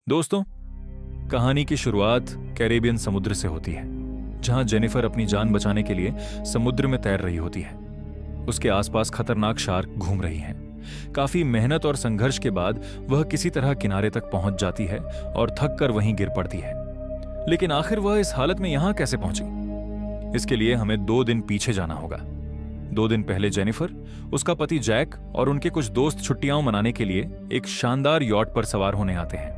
दोस्तों, कहानी की शुरुआत कैरेबियन समुद्र से होती है, जहां जेनिफर अपनी जान बचाने के लिए समुद्र में तैर रही होती है। उसके आसपास खतरनाक शार्क घूम रही हैं। काफी मेहनत और संघर्ष के बाद वह किसी तरह किनारे तक पहुंच जाती है और थक कर वहीं गिर पड़ती है। लेकिन आखिर वह इस हालत में यहां कैसे पहुंची? इसके लिए हमें 2 दिन पीछे जाना होगा। 2 दिन पहले जेनिफर, उसका पति जैक और उनके कुछ दोस्त छुट्टियां मनाने के लिए एक शानदार यॉट पर सवार होने आते हैं।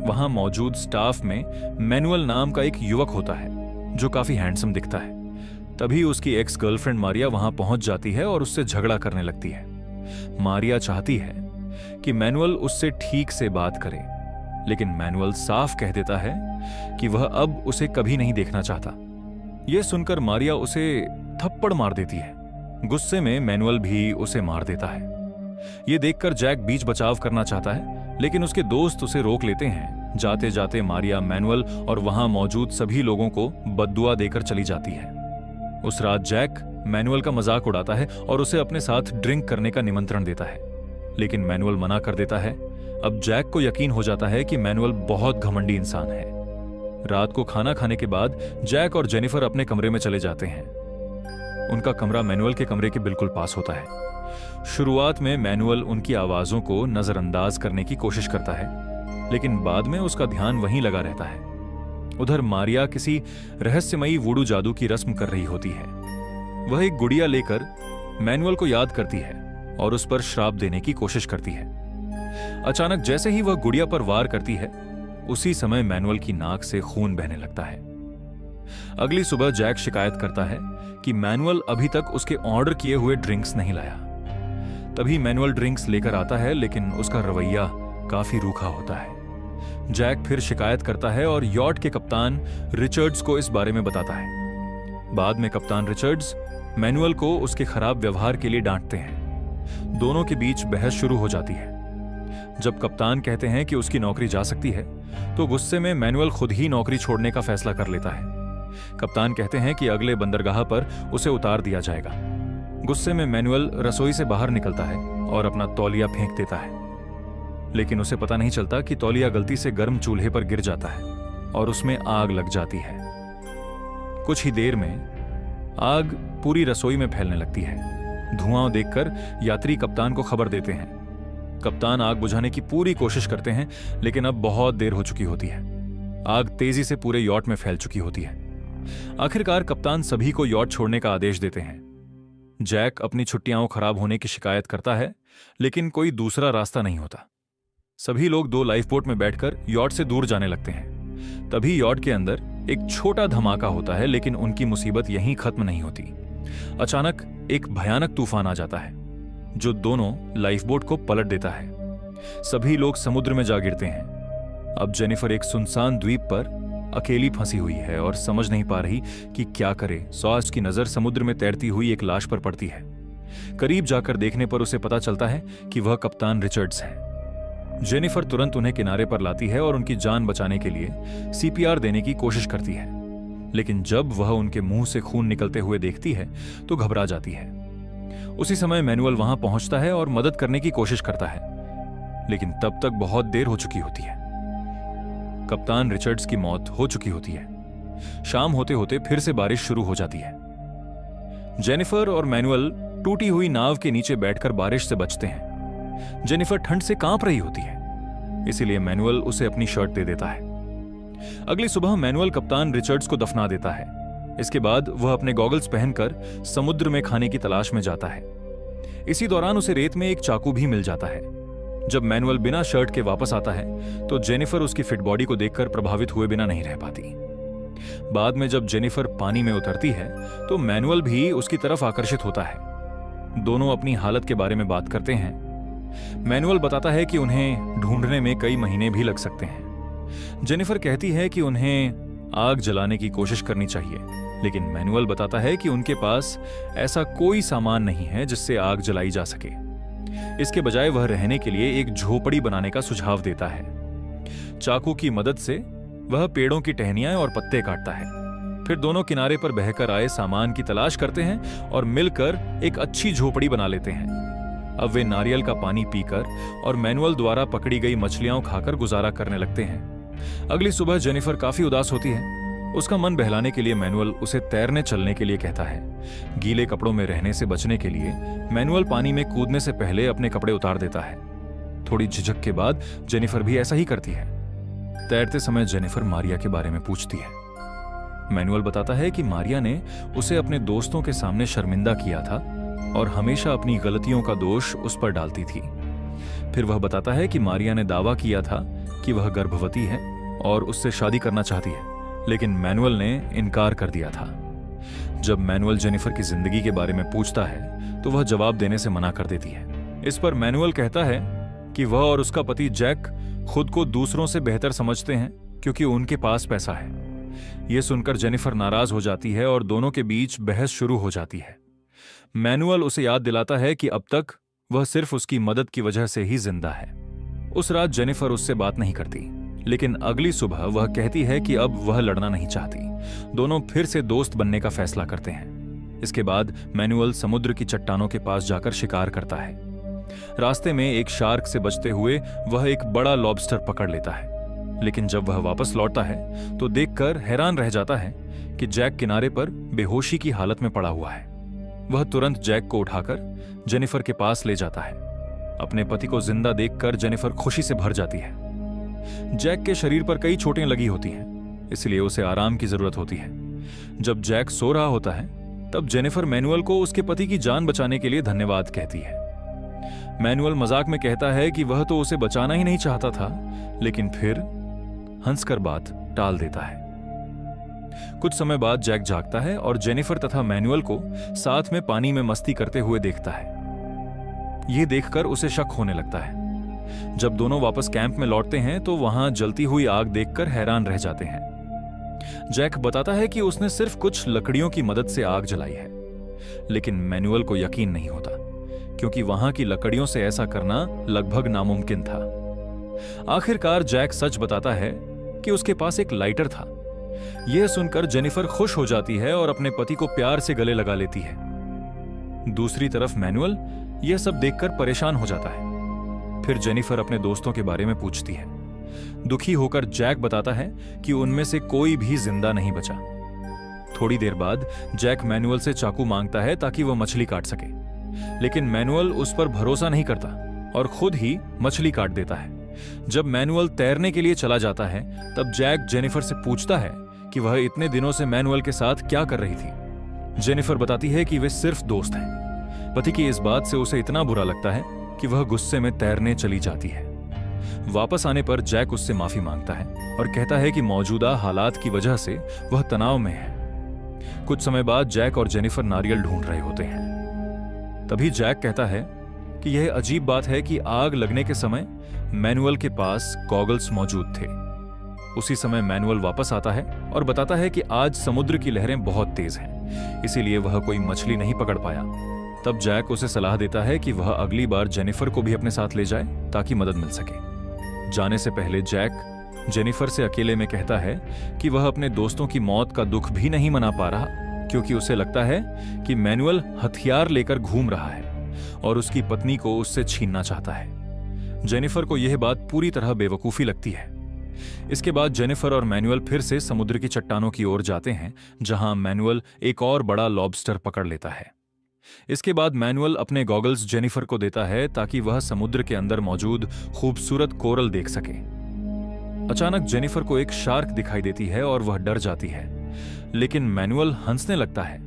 वहां मौजूद स्टाफ में मैनुअल नाम का एक युवक होता है जो काफी हैंडसम दिखता है। तभी उसकी एक्स गर्लफ्रेंड मारिया वहां पहुंच जाती है और उससे झगड़ा करने लगती है। मारिया चाहती है कि मैनुअल उससे ठीक से बात करे, लेकिन मैनुअल साफ कह देता है कि वह अब उसे कभी नहीं देखना चाहता। यह सुनकर मारिया उसे थप्पड़ मार देती है। गुस्से में मैनुअल भी उसे मार देता है। यह देखकर जैक बीच बचाव करना चाहता है, लेकिन उसके दोस्त उसे रोक लेते हैं। जाते जाते मारिया मैनुअल और वहां मौजूद सभी लोगों को बद्दुआ देकर चली जाती है। उस रात जैक मैनुअल का मजाक उड़ाता है और उसे अपने साथ ड्रिंक करने का निमंत्रण देता है, लेकिन मैनुअल मना कर देता है। अब जैक को यकीन हो जाता है कि मैनुअल बहुत घमंडी इंसान है। रात को खाना खाने के बाद जैक और जेनिफर अपने कमरे में चले जाते हैं। उनका कमरा मैनुअल के कमरे के बिल्कुल पास होता है। शुरुआत में मैनुअल उनकी आवाजों को नजरअंदाज करने की कोशिश करता है, लेकिन बाद में उसका ध्यान वहीं लगा रहता है। उधर मारिया किसी रहस्यमयी वुडू जादू की रस्म कर रही होती है। वह एक गुड़िया लेकर मैनुअल को याद करती है और उस पर श्राप देने की कोशिश करती है। अचानक जैसे ही वह गुड़िया पर वार करती है, उसी समय मैनुअल की नाक से खून बहने लगता है। अगली सुबह जैक शिकायत करता है कि मैनुअल अभी तक उसके ऑर्डर किए हुए ड्रिंक्स नहीं लाया। तभी मैनुअल ड्रिंक्स लेकर आता है, लेकिन उसका रवैया काफी रूखा होता है। जैक फिर शिकायत करता है और यॉट के कप्तान रिचर्ड्स को इस बारे में बताता है। बाद में कप्तान रिचर्ड्स मैनुअल को उसके खराब व्यवहार के लिए डांटते हैं। दोनों के बीच बहस शुरू हो जाती है। जब कप्तान कहते हैं कि उसकी नौकरी जा सकती है, तो गुस्से में मैनुअल खुद ही नौकरी छोड़ने का फैसला कर लेता है। कप्तान कहते हैं कि अगले बंदरगाह पर उसे उतार दिया जाएगा। गुस्से में मैनुअल रसोई से बाहर निकलता है और अपना तौलिया फेंक देता है, लेकिन उसे पता नहीं चलता कि तौलिया गलती से गर्म चूल्हे पर गिर जाता है और उसमें आग लग जाती है। कुछ ही देर में आग पूरी रसोई में फैलने लगती है। धुआं देखकर यात्री कप्तान को खबर देते हैं। कप्तान आग बुझाने की पूरी कोशिश करते हैं, लेकिन अब बहुत देर हो चुकी होती है। आग तेजी से पूरे यॉट में फैल चुकी होती है। आखिरकार कप्तान सभी को यॉट छोड़ने का आदेश देते हैं। जैक अपनी छुट्टियां खराब होने की शिकायत करता है, लेकिन कोई दूसरा रास्ता नहीं होता। सभी लोग 2 लाइफ बोट में बैठकर यॉट से दूर जाने लगते हैं। तभी यॉट के अंदर एक छोटा धमाका होता है, लेकिन उनकी मुसीबत यहीं खत्म नहीं होती। अचानक एक भयानक तूफान आ जाता है, जो दोनों लाइफ बोट को पलट देता है। सभी लोग समुद्र में जा गिरते हैं। अब जेनिफर एक सुनसान द्वीप पर अकेली फंसी हुई है और समझ नहीं पा रही कि क्या करे। सॉस की नजर समुद्र में तैरती हुई एक लाश पर पड़ती है। करीब जाकर देखने पर उसे पता चलता है कि वह कप्तान रिचर्ड्स है। जेनिफर तुरंत उन्हें किनारे पर लाती है और उनकी जान बचाने के लिए सीपीआर देने की कोशिश करती है, लेकिन जब वह उनके मुंह से खून निकलते हुए देखती है तो घबरा जाती है। उसी समय मैनुअल वहां पहुंचता है और मदद करने की कोशिश करता है, लेकिन तब तक बहुत देर हो चुकी होती है। कप्तान रिचर्ड्स की मौत हो चुकी होती है। शाम होते होते फिर से बारिश शुरू हो जाती है। जेनिफर और मैनुअल टूटी हुई नाव के नीचे बैठकर बारिश से बचते हैं। जेनिफर ठंड से कांप रही होती है, इसीलिए मैनुअल उसे अपनी शर्ट दे देता है। अगली सुबह मैनुअल कप्तान रिचर्ड्स को दफना देता है। इसके बाद वह अपने गॉगल्स पहनकर समुद्र में खाने की तलाश में जाता है। इसी दौरान उसे रेत में एक चाकू भी मिल जाता है। जब मैनुअल बिना शर्ट के वापस आता है, तो जेनिफर उसकी फिट बॉडी को देखकर प्रभावित हुए बिना नहीं रह पाती। बाद में जब जेनिफर पानी में उतरती है, तो मैनुअल भी उसकी तरफ आकर्षित होता है। दोनों अपनी हालत के बारे में बात करते हैं। मैनुअल बताता है कि उन्हें ढूंढने में कई महीने भी लग सकते हैं। जेनिफर कहती है कि उन्हें आग जलाने की कोशिश करनी चाहिए, लेकिन मैनुअल बताता है कि उनके पास ऐसा कोई सामान नहीं है जिससे आग जलाई जा सके। इसके बजाय वह रहने के लिए एक झोपड़ी बनाने का सुझाव देता है। चाकू की मदद से वह पेड़ों की टहनियां और पत्ते काटता है। फिर दोनों किनारे पर बहकर आए सामान की तलाश करते हैं और मिलकर एक अच्छी झोपड़ी बना लेते हैं। अब वे नारियल का पानी पीकर और मैनुअल द्वारा पकड़ी गई मछलियां खाकर गुजारा करने लगते हैं। अगली सुबह जेनिफर काफी उदास होती है। उसका मन बहलाने के लिए मैनुअल उसे तैरने चलने के लिए कहता है। गीले कपड़ों में रहने से बचने के लिए मैनुअल पानी में कूदने से पहले अपने कपड़े उतार देता है। थोड़ी झिझक के बाद जेनिफर भी ऐसा ही करती है। तैरते समय जेनिफर मारिया के बारे में पूछती है। मैनुअल बताता है कि मारिया ने उसे अपने दोस्तों के सामने शर्मिंदा किया था और हमेशा अपनी गलतियों का दोष उस पर डालती थी। फिर वह बताता है कि मारिया ने दावा किया था कि वह गर्भवती है और उससे शादी करना चाहती है, लेकिन मैनुअल ने इनकार कर दिया था। जब मैनुअल जेनिफर की जिंदगी के बारे में पूछता है तो वह जवाब देने से मना कर देती है। इस पर मैनुअल कहता है कि वह और उसका पति जैक खुद को दूसरों से बेहतर समझते हैं क्योंकि उनके पास पैसा है। यह सुनकर जेनिफर नाराज हो जाती है और दोनों के बीच बहस शुरू हो जाती है। मैनुअल उसे याद दिलाता है कि अब तक वह सिर्फ उसकी मदद की वजह से ही जिंदा है। उस रात जेनिफर उससे बात नहीं करती, लेकिन अगली सुबह वह कहती है कि अब वह लड़ना नहीं चाहती। दोनों फिर से दोस्त बनने का फैसला करते हैं। इसके बाद मैनुअल समुद्र की चट्टानों के पास जाकर शिकार करता है। रास्ते में एक शार्क से बचते हुए वह एक बड़ा लॉबस्टर पकड़ लेता है, लेकिन जब वह वापस लौटता है तो देखकर हैरान रह जाता है कि जैक किनारे पर बेहोशी की हालत में पड़ा हुआ है। वह तुरंत जैक को उठाकर जेनिफर के पास ले जाता है। अपने पति को जिंदा देखकर जेनिफर खुशी से भर जाती है। जैक के शरीर पर कई चोटें लगी होती हैं, इसलिए उसे आराम की जरूरत होती है। जब जैक सो रहा होता है तब जेनिफर मैनुअल को उसके पति की जान बचाने के लिए धन्यवाद कहती है। मैनुअल मजाक में कहता है कि वह तो उसे बचाना ही नहीं चाहता था, लेकिन फिर हंसकर बात टाल देता है। कुछ समय बाद जैक जागता है और जेनिफर तथा मैनुअल को साथ में पानी में मस्ती करते हुए देखता है। यह देखकर उसे शक होने लगता है। जब दोनों वापस कैंप में लौटते हैं तो वहां जलती हुई आग देखकर हैरान रह जाते हैं। जैक बताता है कि उसने सिर्फ कुछ लकड़ियों की मदद से आग जलाई है, लेकिन मैनुअल को यकीन नहीं होता क्योंकि वहां की लकड़ियों से ऐसा करना लगभग नामुमकिन था। आखिरकार जैक सच बताता है कि उसके पास एक लाइटर था। यह सुनकर जेनिफर खुश हो जाती है और अपने पति को प्यार से गले लगा लेती है। दूसरी तरफ मैनुअल यह सब देखकर परेशान हो जाता है। फिर जेनिफर अपने दोस्तों के बारे में पूछती है। दुखी होकर जैक बताता है कि उनमें से कोई भी जिंदा नहीं बचा। थोड़ी देर बाद जैक मैनुअल से चाकू मांगता है ताकि वह मछली काट सके, लेकिन मैनुअल उस पर भरोसा नहीं करता और खुद ही मछली काट देता है। जब मैनुअल तैरने के लिए चला जाता है तब जैक जेनिफर से पूछता है कि वह इतने दिनों से मैनुअल के साथ क्या कर रही थी। जेनिफर बताती है कि वे सिर्फ दोस्त हैं। पति की इस बात से उसे इतना बुरा लगता है कि वह गुस्से में तैरने चली जाती है। वापस आने पर जैक उससे माफी मांगता है और कहता है कि मौजूदा हालात की वजह से वह तनाव में है। कुछ समय बाद जैक और जेनिफर नारियल ढूंढ रहे होते हैं। तभी जैक कहता है कि यह अजीब बात है कि आग लगने के समय मैनुअल के पास गॉगल्स मौजूद थे। उसी समय मैनुअल वापस आता है और बताता है कि आज समुद्र की लहरें बहुत तेज हैं, इसीलिए वह कोई मछली नहीं पकड़ पाया। तब जैक उसे सलाह देता है कि वह अगली बार जेनिफर को भी अपने साथ ले जाए ताकि मदद मिल सके। जाने से पहले जैक जेनिफर से अकेले में कहता है कि वह अपने दोस्तों की मौत का दुख भी नहीं मना पा रहा क्योंकि उसे लगता है कि मैनुअल हथियार लेकर घूम रहा है और उसकी पत्नी को उससे छीनना चाहता है। जेनिफर को यह बात पूरी तरह बेवकूफी लगती है। इसके बाद जेनिफर और मैनुअल फिर से समुद्र की चट्टानों की ओर जाते हैं, जहां मैनुअल एक और बड़ा लॉबस्टर पकड़ लेता है। इसके बाद मैनुअल अपने गॉगल्स जेनिफर को देता है ताकि वह समुद्र के अंदर मौजूद खूबसूरत कोरल देख सके। अचानक जेनिफर को एक शार्क दिखाई देती है और वह डर जाती है, लेकिन मैनुअल हंसने लगता है।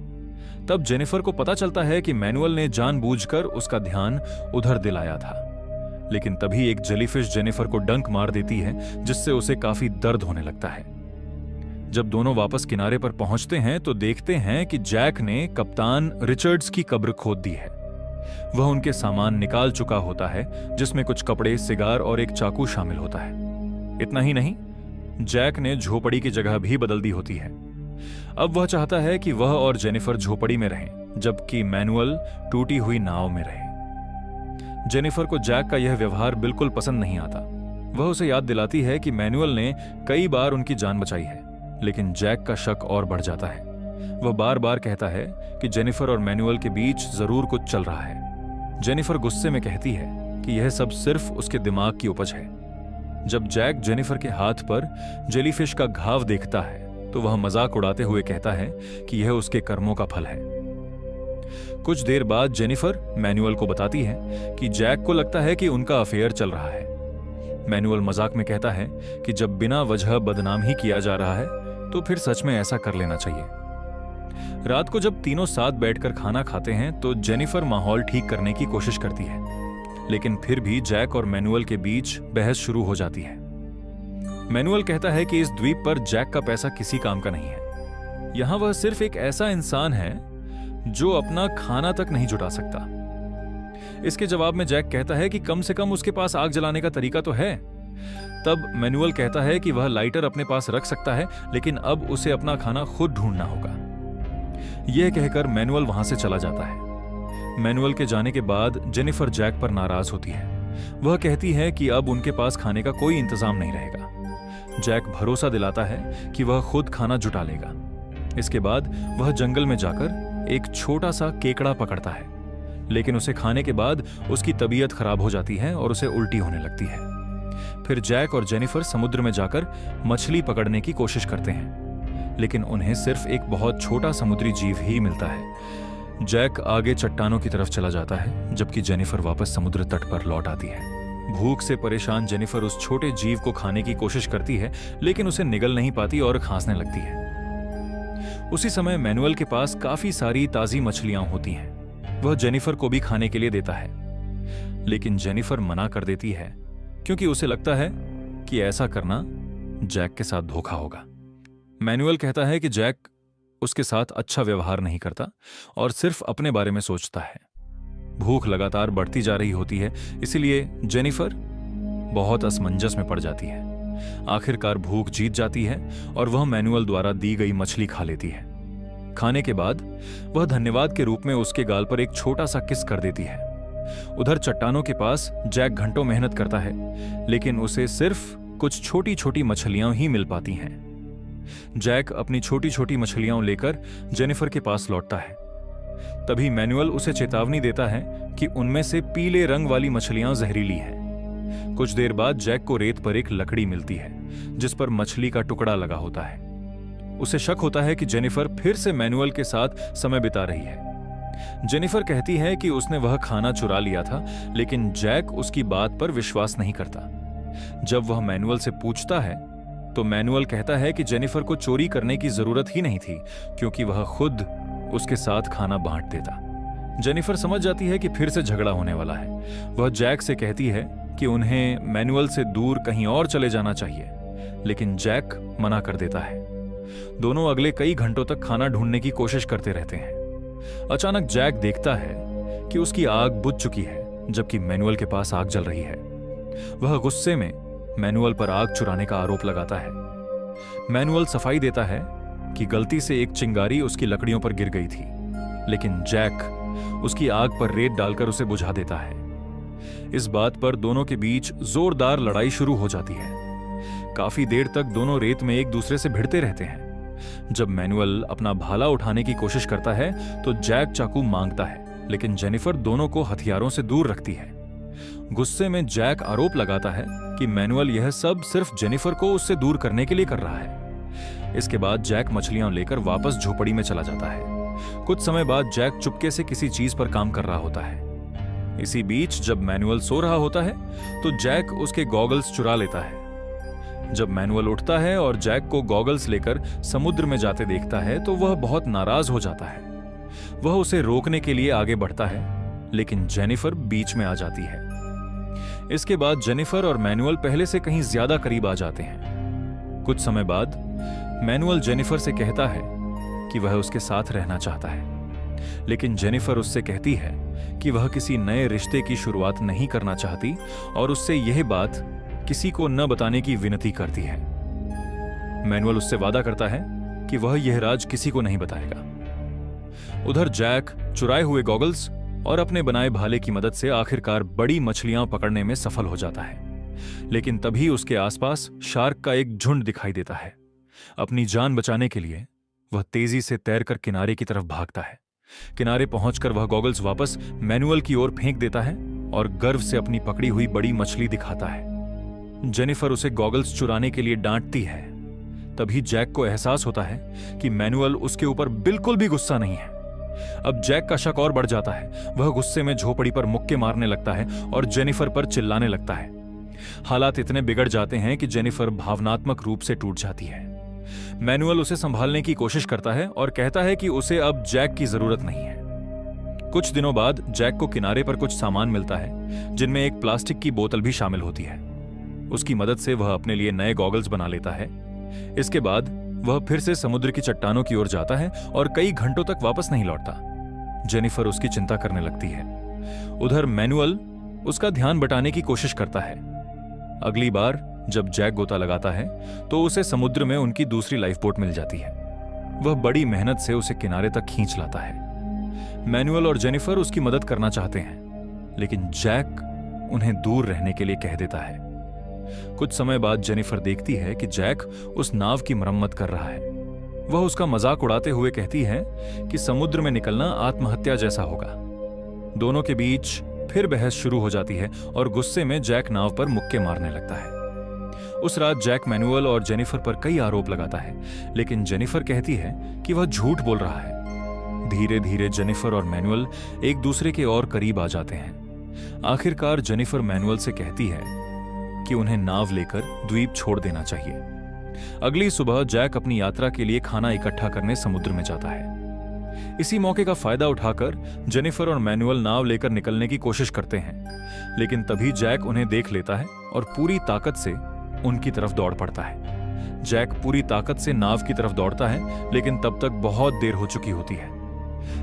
तब जेनिफर को पता चलता है कि मैनुअल ने जानबूझकर उसका ध्यान उधर दिलाया था, लेकिन तभी एक जेलीफिश जेनिफर को डंक मार देती है, जिससे उसे काफी दर्द होने लगता है। जब दोनों वापस किनारे पर पहुंचते हैं तो देखते हैं कि जैक ने कप्तान रिचर्ड्स की कब्र खोद दी है। वह उनके सामान निकाल चुका होता है, जिसमें कुछ कपड़े, सिगार और एक चाकू शामिल होता है। इतना ही नहीं, जैक ने झोपड़ी की जगह भी बदल दी होती है। अब वह चाहता है कि वह और जेनिफर झोपड़ी में रहें, जबकि मैनुअल टूटी हुई नाव में रहे। जेनिफर को जैक का यह व्यवहार बिल्कुल पसंद नहीं आता। वह उसे याद दिलाती है कि मैनुअल ने कई बार उनकी जान बचाई है, लेकिन जैक का शक और बढ़ जाता है। वह बार बार कहता है कि जेनिफर और मैनुअल के बीच जरूर कुछ चल रहा है। जेनिफर गुस्से में कहती है कि यह सब सिर्फ उसके दिमाग की उपज है। जब जैक जेनिफर के हाथ पर जेलीफिश का घाव देखता है तो वह मजाक उड़ाते हुए कहता है कि यह उसके कर्मों का फल है। कुछ देर बाद जेनिफर मैनुअल को बताती है कि जैक को लगता है कि उनका अफेयर चल रहा है। मैनुअल मजाक में कहता है कि जब बिना वजह बदनाम ही किया जा रहा है तो फिर सच में ऐसा कर लेना चाहिए। रात को जब तीनों साथ बैठकर खाना खाते हैं तो जेनिफर माहौल ठीक करने की कोशिश करती है, लेकिन फिर भी जैक और मैनुअल के बीच बहस शुरू हो जाती है। मैनुअल कहता है कि इस द्वीप पर जैक का पैसा किसी काम का नहीं है। यहां वह सिर्फ एक ऐसा इंसान है जो अपना खाना तक नहीं जुटा सकता। इसके जवाब में जैक कहता है कि कम से कम उसके पास आग जलाने का तरीका तो है। तब मैनुअल कहता है कि वह लाइटर अपने पास रख सकता है, लेकिन अब उसे अपना खाना खुद ढूंढना होगा। यह कहकर मैनुअल वहां से चला जाता है। मैनुअल के जाने के बाद जेनिफर जैक पर नाराज होती है। वह कहती है कि अब उनके पास खाने का कोई इंतजाम नहीं रहेगा। जैक भरोसा दिलाता है कि वह खुद खाना जुटा लेगा। इसके बाद वह जंगल में जाकर एक छोटा सा केकड़ा पकड़ता है, लेकिन उसे खाने के बाद उसकी तबीयत खराब हो जाती है और उसे उल्टी होने लगती है। फिर जैक और जेनिफर समुद्र में जाकर मछली पकड़ने की कोशिश करते हैं, लेकिन उन्हें सिर्फ एक बहुत छोटा समुद्री जीव ही मिलता है। जैक आगे चट्टानों की तरफ चला जाता है, जबकि जेनिफर वापस समुद्र तट पर लौट आती है। भूख से परेशान जेनिफर उस छोटे जीव को खाने की कोशिश करती है, लेकिन उसे निगल नहीं पाती और खांसने लगती है। उसी समय मैनुअल के पास काफी सारी ताजी मछलियां होती हैं। वह जेनिफर को भी खाने के लिए देता है, लेकिन जेनिफर मना कर देती है क्योंकि उसे लगता है कि ऐसा करना जैक के साथ धोखा होगा। मैनुअल कहता है कि जैक उसके साथ अच्छा व्यवहार नहीं करता और सिर्फ अपने बारे में सोचता है। भूख लगातार बढ़ती जा रही होती है, इसलिए जेनिफर बहुत असमंजस में पड़ जाती है। आखिरकार भूख जीत जाती है और वह मैनुअल द्वारा दी गई मछली खा लेती है। खाने के बाद वह धन्यवाद के रूप में उसके गाल पर एक छोटा सा किस कर देती है। उधर चट्टानों के पास जैक घंटों मेहनत करता है, लेकिन उसे सिर्फ कुछ छोटी छोटी मछलियां ही मिल पाती हैं। जैक अपनी छोटी छोटी मछलियां लेकर जेनिफर के पास लौटता है। तभी मैनुअल उसे चेतावनी देता है कि उनमें से पीले रंग वाली मछलियां जहरीली हैं। कुछ देर बाद जैक को रेत पर एक लकड़ी मिलती है जिस पर मछली का टुकड़ा लगा होता है। उसे शक होता है कि जेनिफर फिर से मैनुअल के साथ समय बिता रही है। जेनिफर कहती है कि उसने वह खाना चुरा लिया था, लेकिन जैक उसकी बात पर विश्वास नहीं करता। जब वह मैनुअल से पूछता है तो मैनुअल कहता है कि जेनिफर को चोरी करने की जरूरत ही नहीं थी, क्योंकि वह खुद उसके साथ खाना बांट देता। जेनिफर समझ जाती है कि फिर से झगड़ा होने वाला है। वह जैक से कहती है कि उन्हें मैनुअल से दूर कहीं और चले जाना चाहिए, लेकिन जैक मना कर देता है। दोनों अगले कई घंटों तक खाना ढूंढने की कोशिश करते रहते हैं। अचानक जैक देखता है कि उसकी आग बुझ चुकी है, जबकि मैनुअल के पास आग जल रही है। वह गुस्से में मैनुअल पर आग चुराने का आरोप लगाता है। मैनुअल सफाई देता है कि गलती से एक चिंगारी उसकी लकड़ियों पर गिर गई थी, लेकिन जैक उसकी आग पर रेत डालकर उसे बुझा देता है। इस बात पर दोनों के बीच जोरदार लड़ाई शुरू हो जाती है। काफी देर तक दोनों रेत में एक दूसरे से भिड़ते रहते हैं। जब मैनुअल अपना भाला उठाने की कोशिश करता है तो जैक चाकू मांगता है, लेकिन जेनिफर दोनों को हथियारों से दूर रखती है। गुस्से में जैक आरोप लगाता है कि मैनुअल यह सब सिर्फ जेनिफर को उससे दूर करने के लिए कर रहा है। इसके बाद जैक मछलियां लेकर वापस झोपड़ी में चला जाता है। कुछ समय बाद जैक चुपके से किसी चीज पर काम कर रहा होता है। इसी बीच जब मैनुअल सो रहा होता है तो जैक उसके गॉगल्स चुरा लेता है। जब मैनुअल उठता है और जैक को गॉगल्स लेकर समुद्र में जाते देखता है तो वह बहुत नाराज हो जाता है। वह उसे रोकने के लिए आगे बढ़ता है, लेकिन जेनिफर बीच में आ जाती है। इसके बाद जेनिफर और मैनुअल पहले से कहीं ज्यादा करीब आ जाते हैं। कुछ समय बाद मैनुअल जेनिफर से कहता है कि वह उसके साथ रहना चाहता है, लेकिन जेनिफर उससे कहती है कि वह किसी नए रिश्ते की शुरुआत नहीं करना चाहती और उससे यह बात किसी को न बताने की विनती करती है। मैनुअल उससे वादा करता है कि वह यह राज किसी को नहीं बताएगा। उधर जैक चुराए हुए गॉगल्स और अपने बनाए भाले की मदद से आखिरकार बड़ी मछलियां पकड़ने में सफल हो जाता है, लेकिन तभी उसके आसपास शार्क का एक झुंड दिखाई देता है। अपनी जान बचाने के लिए वह तेजी से तैरकर किनारे की तरफ भागता है। किनारे पहुंचकर वह गॉगल्स वापस मैनुअल की ओर फेंक देता है और गर्व से अपनी पकड़ी हुई बड़ी मछली दिखाता है। जेनिफर उसे गॉगल्स चुराने के लिए डांटती है। तभी जैक को एहसास होता है कि मैनुअल उसके ऊपर बिल्कुल भी गुस्सा नहीं है। अब जैक का शक और बढ़ जाता है। वह गुस्से में झोपड़ी पर मुक्के मारने लगता है और जेनिफर पर चिल्लाने लगता है। हालात इतने बिगड़ जाते हैं कि जेनिफर भावनात्मक रूप से टूट जाती है। मैनुअल उसे संभालने की कोशिश करता है और कहता है कि उसे अब जैक की जरूरत नहीं है। कुछ दिनों बाद जैक को किनारे पर कुछ सामान मिलता है, जिनमें एक प्लास्टिक की बोतल भी शामिल होती है। उसकी मदद से वह अपने लिए नए गॉगल्स बना लेता है। इसके बाद वह फिर से समुद्र की चट्टानों की ओर जाता है और कई घंटों तक वापस नहीं लौटता। जेनिफर उसकी चिंता करने लगती है। उधर मैनुअल उसका ध्यान बटाने की कोशिश करता है। अगली बार जब जैक गोता लगाता है तो उसे समुद्र में उनकी दूसरी लाइफ बोट मिल जाती है। वह बड़ी मेहनत से उसे किनारे तक खींच लाता है। मैनुअल और जेनिफर उसकी मदद करना चाहते हैं, लेकिन जैक उन्हें दूर रहने के लिए कह देता है। कुछ समय बाद जेनिफर देखती है कि जैक उस नाव की मरम्मत कर रहा है। वह उसका मजाक उड़ाते हुए कहती है कि समुद्र में निकलना आत्महत्या जैसा होगा। दोनों के बीच फिर बहस शुरू हो जाती है और गुस्से में जैक नाव पर मुक्के मारने लगता है। उस रात जैक मैनुअल और जेनिफर पर कई आरोप लगाता है, लेकिन जेनिफर कहती है कि वह झूठ बोल रहा है। धीरे धीरे जेनिफर और मैनुअल एक दूसरे के और करीब आ जाते हैं। आखिरकार जेनिफर मैनुअल से कहती है कि उन्हें नाव लेकर द्वीप छोड़ देना चाहिए। अगली सुबह जैक अपनी यात्रा के लिए खाना इकट्ठा करने समुद्र में जाता है। इसी मौके का फायदा उठाकर जेनिफर और मैनुअल नाव लेकर निकलने की कोशिश करते हैं, लेकिन तभी जैक उन्हें देख लेता है और पूरी ताकत से उनकी तरफ दौड़ पड़ता है। जैक पूरी ताकत से नाव की तरफ दौड़ता है, लेकिन तब तक बहुत देर हो चुकी होती है।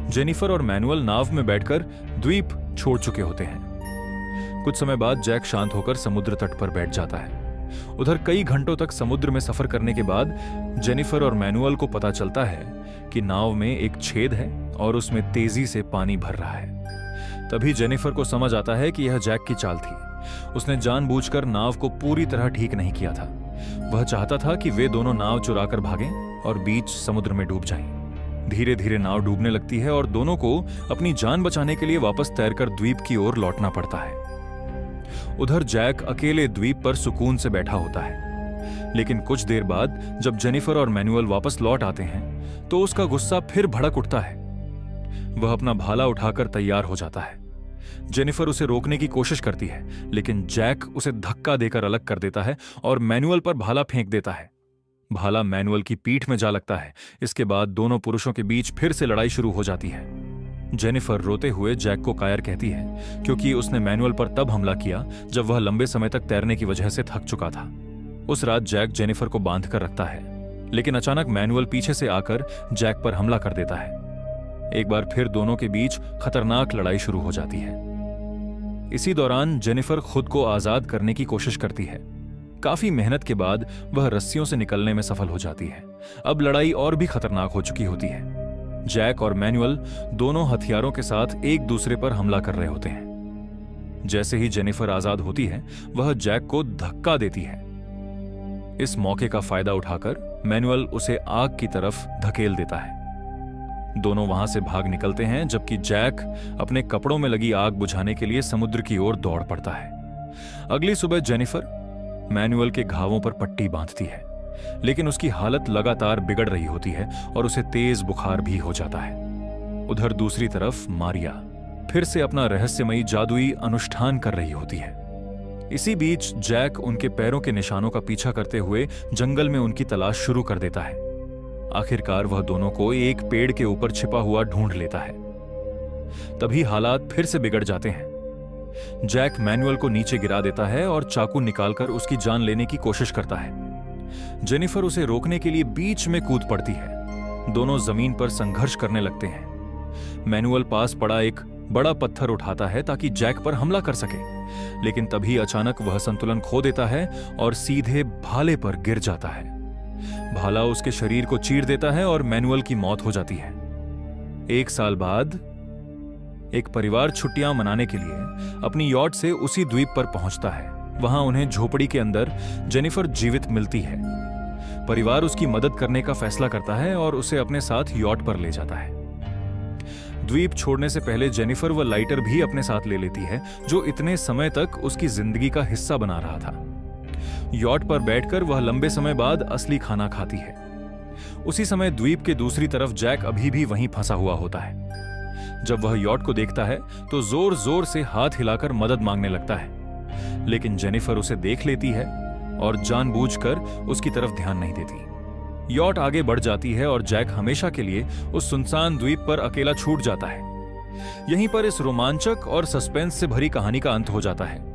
जेनिफर और मैनुअल नाव में बैठकर द्वीप छोड़ चुके होते हैं। कुछ समय बाद जैक शांत होकर समुद्र तट पर बैठ जाता है। उधर कई घंटों तक समुद्र में सफर करने के बाद जेनिफर और मैनुअल को पता चलता है कि नाव में एक छेद है और उसमें तेजी से पानी भर रहा है। तभी जेनिफर को समझ आता है कि यह जैक की चाल थी। उसने जानबूझकर नाव को पूरी तरह ठीक नहीं किया था। वह चाहता था कि वे दोनों नाव चुराकर भागें और बीच समुद्र में डूब जाएं। धीरे धीरे नाव डूबने लगती है और दोनों को अपनी जान बचाने के लिए वापस तैरकर द्वीप की ओर लौटना पड़ता है। उधर जैक अकेले द्वीप पर सुकून से बैठा होता है, लेकिन कुछ देर बाद जब जेनिफर और मैनुअल वापस लौट आते हैं तो उसका गुस्सा फिर भड़क उठता है। वह अपना भाला उठाकर तैयार हो जाता है। जेनिफर उसे रोकने की कोशिश करती है, लेकिन जैक उसे धक्का देकर अलग कर देता है और मैनुअल पर भाला फेंक देता है। भाला मैनुअल की पीठ में जा लगता है। इसके बाद दोनों पुरुषों के बीच फिर से लड़ाई शुरू हो जाती है। जेनिफर रोते हुए जैक को कायर कहती है, क्योंकि उसने मैनुअल पर तब हमला किया जब वह लंबे समय तक तैरने की वजह से थक चुका था। उस रात जैक जेनिफर को बांध कर रखता है, लेकिन अचानक मैनुअल पीछे से आकर जैक पर हमला कर देता है। एक बार फिर दोनों के बीच खतरनाक लड़ाई शुरू हो जाती है। इसी दौरान जेनिफर खुद को आजाद करने की कोशिश करती है। काफी मेहनत के बाद वह रस्सियों से निकलने में सफल हो जाती है। अब लड़ाई और भी खतरनाक हो चुकी होती है। जैक और मैनुअल दोनों हथियारों के साथ एक दूसरे पर हमला कर रहे होते हैं। जैसे ही जेनिफर आजाद होती है, वह जैक को धक्का देती है। इस मौके का फायदा उठाकर मैनुअल उसे आग की तरफ धकेल देता है। दोनों वहां से भाग निकलते हैं, जबकि जैक अपने कपड़ों में लगी आग बुझाने के लिए समुद्र की ओर दौड़ पड़ता है। अगली सुबह जेनिफर मैनुअल के घावों पर पट्टी बांधती है, लेकिन उसकी हालत लगातार बिगड़ रही होती है और उसे तेज बुखार भी हो जाता है। उधर दूसरी तरफ मारिया फिर से अपना रहस्यमयी जादुई अनुष्ठान कर रही होती है। इसी बीच जैक उनके पैरों के निशानों का पीछा करते हुए जंगल में उनकी तलाश शुरू कर देता है। आखिरकार वह दोनों को एक पेड़ के ऊपर छिपा हुआ ढूंढ लेता है। तभी हालात फिर से बिगड़ जाते हैं। जैक मैनुअल को नीचे गिरा देता है और चाकू निकालकर उसकी जान लेने की कोशिश करता है। जेनिफर उसे रोकने के लिए बीच में कूद पड़ती है। दोनों जमीन पर संघर्ष करने लगते हैं। मैनुअल पास पड़ा एक बड़ा पत्थर उठाता है ताकि जैक पर हमला कर सके, लेकिन तभी अचानक वह संतुलन खो देता है और सीधे भाले पर गिर जाता है। भाला उसके शरीर को चीर देता है और मैनुअल की मौत हो जाती है। 1 साल बाद एक परिवार छुट्टियां मनाने के लिए अपनी यॉट से उसी द्वीप पर पहुंचता है। वहां उन्हें झोपड़ी के अंदर जेनिफर जीवित मिलती है। परिवार उसकी मदद करने का फैसला करता है और उसे अपने साथ यॉट पर ले जाता है। द्वीप छोड़ने से पहले जेनिफर वह लाइटर भी अपने साथ ले लेती है, जो इतने समय तक उसकी जिंदगी का हिस्सा बना रहा था। यॉट पर बैठकर वह लंबे समय बाद असली खाना खाती है। उसी समय द्वीप के दूसरी तरफ जैक अभी भी वहीं फंसा हुआ होता है। जब वह यॉट को देखता है तो जोर जोर से हाथ हिलाकर मदद मांगने लगता है, लेकिन जेनिफर उसे देख लेती है और जानबूझकर उसकी तरफ ध्यान नहीं देती। यॉट आगे बढ़ जाती है और जैक हमेशा के लिए उस सुनसान द्वीप पर अकेला छूट जाता है। यहीं पर इस रोमांचक और सस्पेंस से भरी कहानी का अंत हो जाता है।